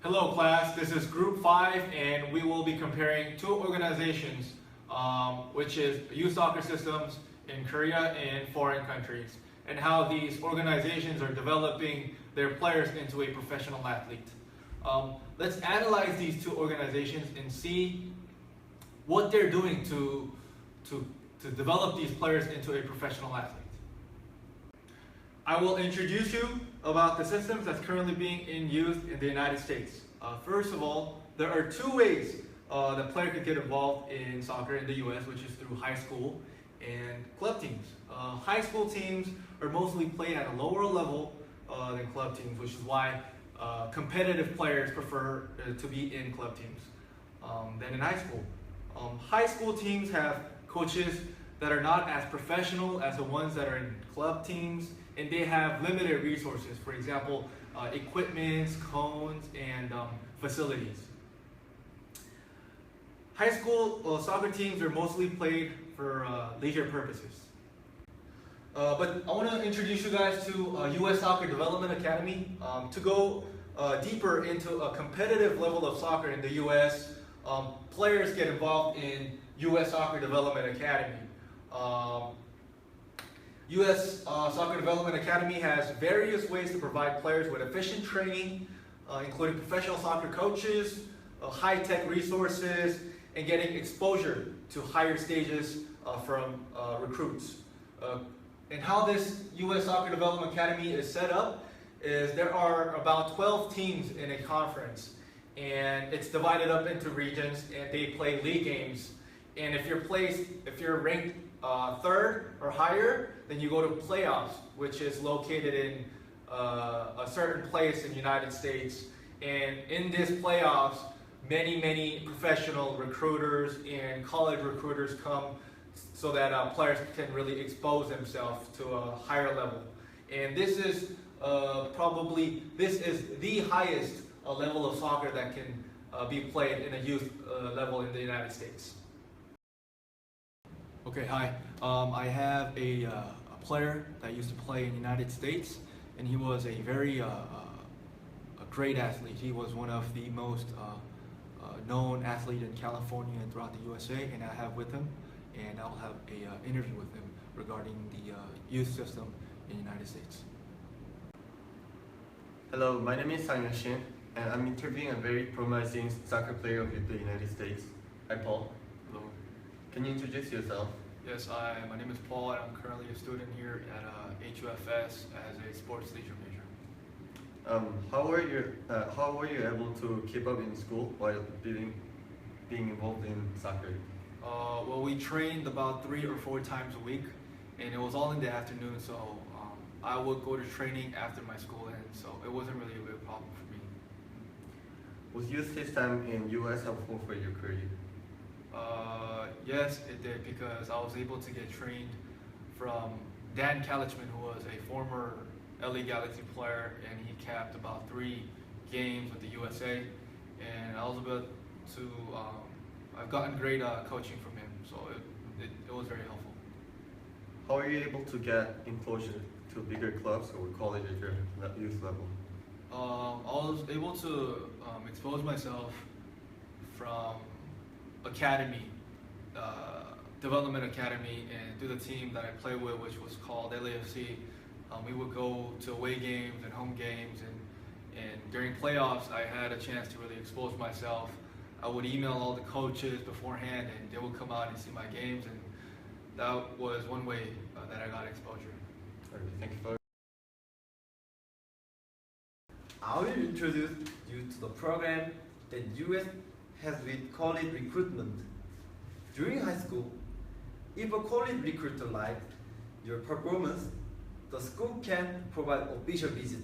Hello class, this is group 5 and we will be comparing two organizations which is youth soccer systems in Korea and foreign countries and how these organizations are developing their players into a professional athlete. Let's analyze these two organizations and see what they're doing to develop these players into a professional athlete. I will introduce you about the systems that's currently being in use in the United States. First of all, there are two ways the player could get involved in soccer in the US, which is through high school and club teams. High school teams are mostly played at a lower level than club teams, which is why competitive players prefer to be in club teams than in high school. High school teams have coaches that are not as professional as the ones that are in club teams, and they have limited resources. For example, equipments, cones, and facilities. High school soccer teams are mostly played for leisure purposes. But I want to introduce you guys to US Soccer Development Academy. To go deeper into a competitive level of soccer in the US, players get involved in US Soccer Development Academy. US Soccer Development Academy has various ways to provide players with efficient training, including professional soccer coaches, high-tech resources, and getting exposure to higher stages from recruits. And how this US Soccer Development Academy is set up is there are about 12 teams in a conference, and it's divided up into regions, and they play league games. And if you're ranked third or higher, then you go to playoffs, which is located in a certain place in the United States. And in this playoffs, many professional recruiters and college recruiters come so that players can really expose themselves to a higher level. And this is the highest level of soccer that can be played in a youth level in the United States. Okay, hi. I have a player that used to play in the United States, and he was a very a great athlete. He was one of the most known athletes in California and throughout the USA, and I have with him, and I'll have an interview with him regarding the youth system in the United States. Hello, my name is Sang Yun-shin, and I'm interviewing a very promising soccer player of the United States. Hi, Paul. Hello. Can you introduce yourself? Yes, my name is Paul, and I'm currently a student here at HUFS as a sports leisure major. How were you able to keep up in school while being involved in soccer? Well, we trained about 3 or 4 times a week, and it was all in the afternoon, so I would go to training after my school ends, so it wasn't really a big problem for me. Was youth system in US helpful for your career? Yes, it did, because I was able to get trained from Dan Kalichman, who was a former LA Galaxy player, and he capped about 3 games with the USA, and I was able to, I've gotten great coaching from him, so it was very helpful. How are you able to get exposure to bigger clubs or college at your youth level? I was able to expose myself from academy, development academy, and through the team that I played with, which was called LAFC. We would go to away games and home games, and during playoffs I had a chance to really expose myself. I would email all the coaches beforehand, and they would come out and see my games, and that was one way that I got exposure. Thank you for. I will introduce you to the program that US has with college recruitment. During high school, if a college recruiter likes your performance, the school can provide official visit,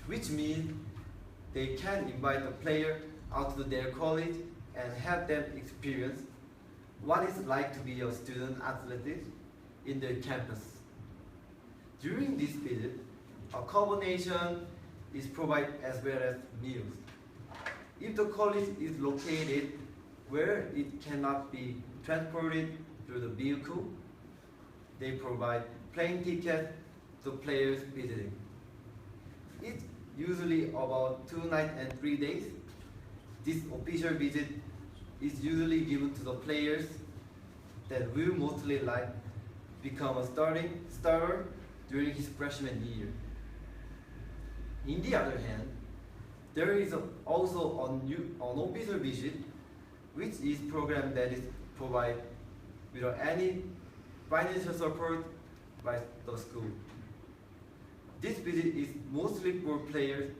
which means they can invite the player out to their college and have them experience what it's like to be a student athlete in their campus. During this visit, accommodation is provided as well as meals. If the college is located where it cannot be transported through the vehicle, they provide plane tickets to players visiting. It usually about 2 nights and 3 days. This official visit is usually given to the players that will mostly like become a starter during his freshman year. In the other hand, there is also an official visit, which is program that is provided without any financial support by the school. This visit is mostly for players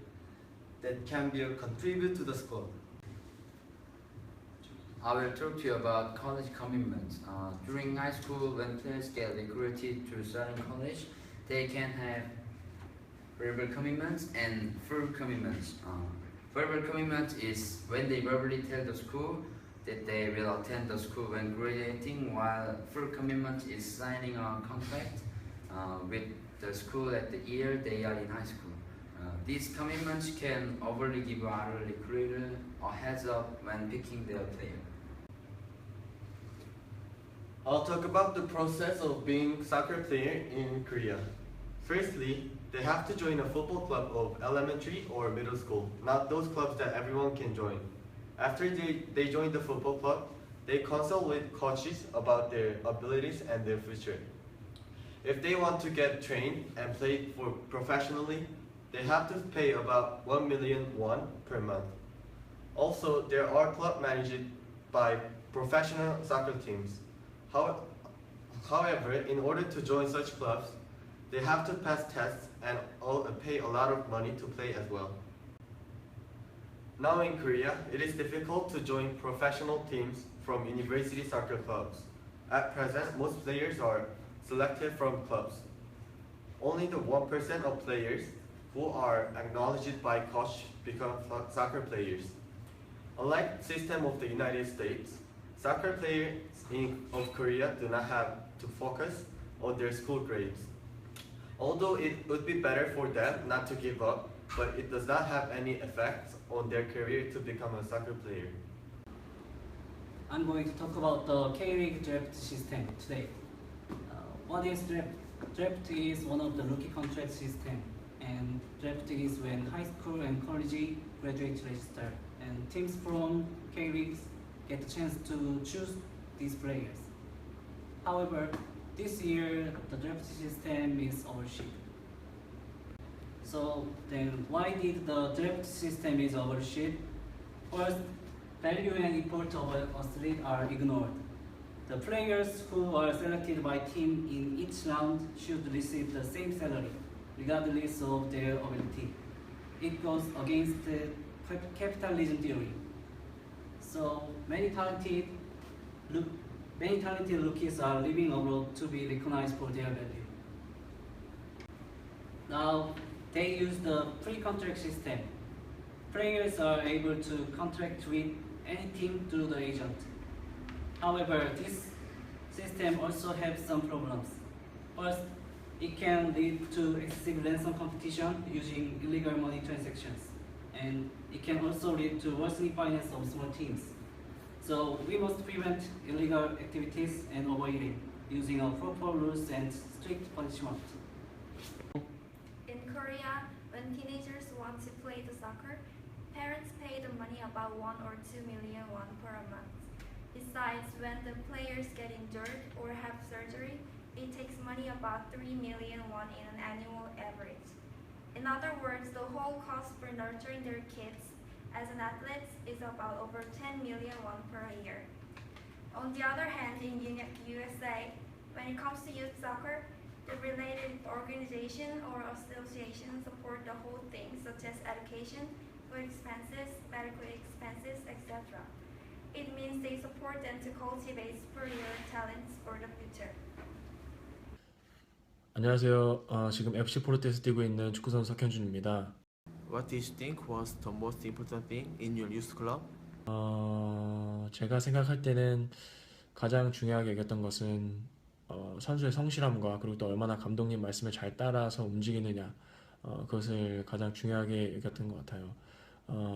that can be a contribute to the squad. I will talk to you about college commitments. During high school, when players get recruited to certain college, they can have verbal commitments and full commitments. Verbal commitment is when they verbally tell the school that they will attend the school when graduating, while full commitment is signing a contract with the school at the year they are in high school. These commitments can overly give our recruiter a heads up when picking their player. I'll talk about the process of being soccer player in Korea. Firstly, they have to join a football club of elementary or middle school, not those clubs that everyone can join. After they join the football club, they consult with coaches about their abilities and their future. If they want to get trained and play for professionally, they have to pay about 1 million won per month. Also, there are clubs managed by professional soccer teams. However, in order to join such clubs, they have to pass tests and pay a lot of money to play as well. Now in Korea, it is difficult to join professional teams from university soccer clubs. At present, most players are selected from clubs. Only the 1% of players who are acknowledged by coach become soccer players. Unlike the system of the United States, soccer players of Korea do not have to focus on their school grades. Although it would be better for them not to give up, but it does not have any effect on their career to become a soccer player. I'm going to talk about the K-League draft system today. What is draft? Draft is one of the rookie contract system, and draft is when high school and college graduates register, and teams from K-Leagues get the chance to choose these players. However, this year the draft system is overshot. So then why did the draft system is overshot? First, value and import of an athlete are ignored. The players who are selected by team in each round should receive the same salary, regardless of their ability. It goes against the capitalism theory. So many talented rookies are living abroad to be recognized for their value. Now they use the pre-contract system. Players are able to contract with any team through the agent. However, this system also has some problems. First, it can lead to excessive ransom competition using illegal money transactions, and it can also lead to worsening finance of small teams. So we must prevent illegal activities and avoid it using our proper rules and strict punishment. In Korea, when teenagers want to play the soccer, parents pay the money about 1 or 2 million won per month. Besides, when the players get injured or have surgery, it takes money about 3 million won in an annual average. In other words, the whole cost for nurturing their kids as an athlete is about over 10 million won per year. On the other hand, in USA, when it comes to youth soccer, the related organization or association support the whole thing, such as education, food expenses, medical expenses, etc. It means they support them to cultivate superior talents for the future. 안녕하세요. 지금 FC 포르테에서 뛰고 있는 축구선수 석현준입니다. What do you think was the most important thing in your youth club? 제가 생각할 때는 가장 중요하게 여겼던 것은 선수의 성실함과 그리고 또 얼마나 감독님 말씀을 잘 따라서 움직이느냐, 그것을 가장 중요하게 여겼던 것 같아요.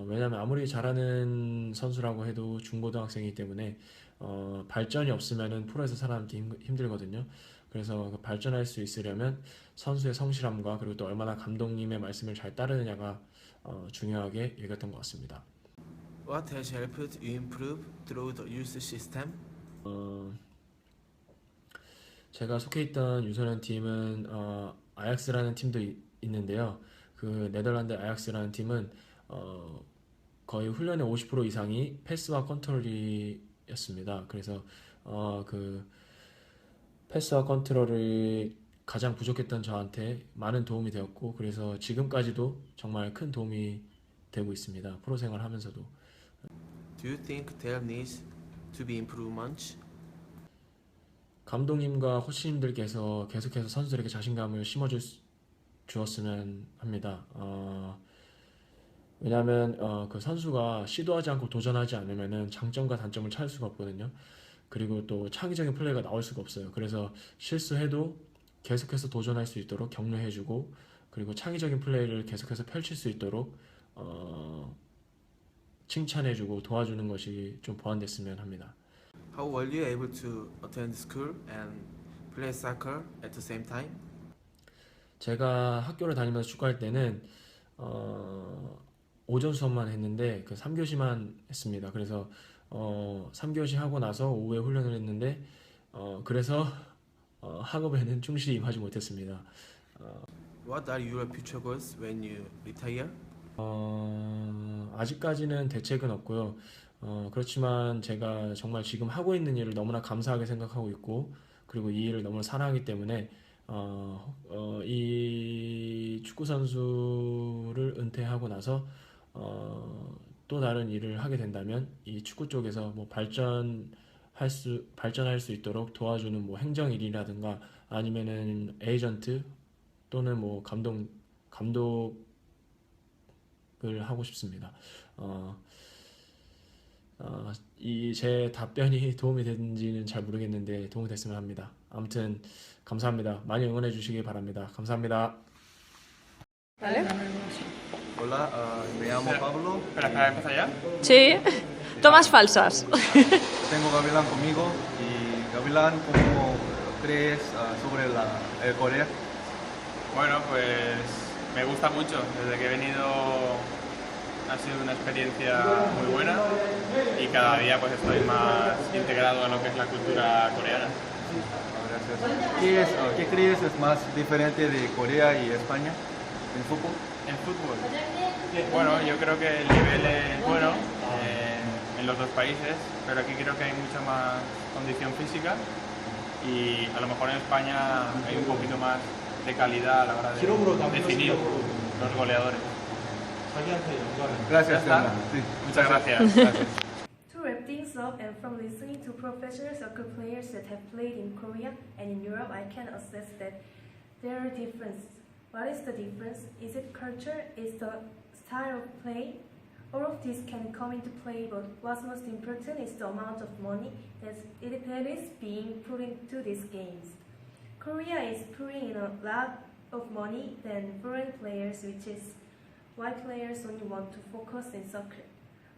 왜냐하면 아무리 잘하는 선수라고 해도 중고등학생이기 때문에 발전이 없으면 프로에서 살아남기 힘들거든요. 그래서 발전할 수 있으려면 선수의 성실함과 그리고 또 얼마나 감독님의 말씀을 잘 따르느냐가 중요하게 여겼던 것 같습니다. What has helped you improve through the youth system? 제가 속해 있던 유소년 팀은 아약스라는 팀도 있는데요. 그 네덜란드 아약스라는 팀은 거의 훈련의 50% 이상이 패스와 컨트롤이었습니다. 그래서 그 패스와 컨트롤이 가장 부족했던 저한테 많은 도움이 되었고, 그래서 지금까지도 정말 큰 도움이 되고 있습니다. 프로 생활하면서도. Do you think there needs to be improvements? 감독님과 코치님들께서 계속해서 선수들에게 자신감을 주었으면 합니다. 왜냐하면 그 선수가 시도하지 않고 도전하지 않으면은 장점과 단점을 찾을 수가 없거든요. 그리고 또 창의적인 플레이가 나올 수가 없어요. 그래서 실수해도 계속해서 도전할 수 있도록 격려해주고, 그리고 창의적인 플레이를 계속해서 펼칠 수 있도록 칭찬해주고 도와주는 것이 좀 보완됐으면 합니다. How were you able to attend school and play soccer at the same time? 제가 학교를 다니면서 축구할 때는 오전 수업만 했는데 그 3교시만 했습니다. 그래서 3교시 하고 나서 오후에 훈련을 했는데 그래서 학업에는 충실히 임하지 못했습니다. What are your future goals when you retire? 아직까지는 대책은 없고요. 그렇지만 제가 정말 지금 하고 있는 일을 너무나 감사하게 생각하고 있고, 그리고 이 일을 너무나 사랑하기 때문에 이 축구 선수를 은퇴하고 나서 또 다른 일을 하게 된다면 이 축구 쪽에서 뭐 발전할 수 있도록 도와주는 뭐 행정 일이라든가 아니면은 에이전트 또는 뭐 감독을 하고 싶습니다. 이 제 답변이 도움이 됐는지는 잘 모르겠는데 도움이 됐으면 합니다. 아무튼 감사합니다. 많이 응원해 주시기 바랍니다. 감사합니다. Hola, me llamo Pablo. Espera, ¿empieza ya? Sí, tomas falsas. Tengo a Gavilán conmigo. Y Gavilán, ¿cómo crees sobre el Corea? Bueno, pues me gusta mucho. Desde que he venido ha sido una experiencia muy buena y cada día pues estoy más integrado en lo que es la cultura coreana. Gracias. ¿Qué crees es más diferente de Corea y España en fútbol? En fútbol, bueno, yo creo que el nivel es bueno en los dos países, pero aquí creo que hay mucha más condición física y a lo mejor en España hay un poquito más de calidad a la hora de definir los goleadores. Gracias, ¿Ya está? Sí. Muchas gracias. To wrap things up, and from listening to professional soccer players that have played in Korea and in Europe, I can assess that there are differences. What is the difference? Is it culture? Is the style of play? All of this can come into play, but what's most important is the amount of money that is being put into these games. Korea is putting in a lot of money than foreign players, which is why players only want to focus in soccer.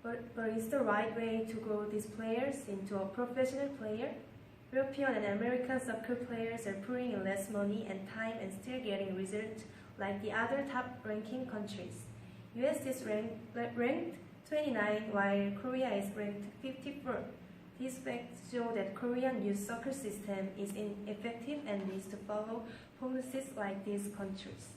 But is the right way to grow these players into a professional player? European and American soccer players are putting in less money and time and still getting results like the other top-ranking countries. US is ranked 29 while Korea is ranked 54. These facts show that Korean youth soccer system is ineffective and needs to follow policies like these countries.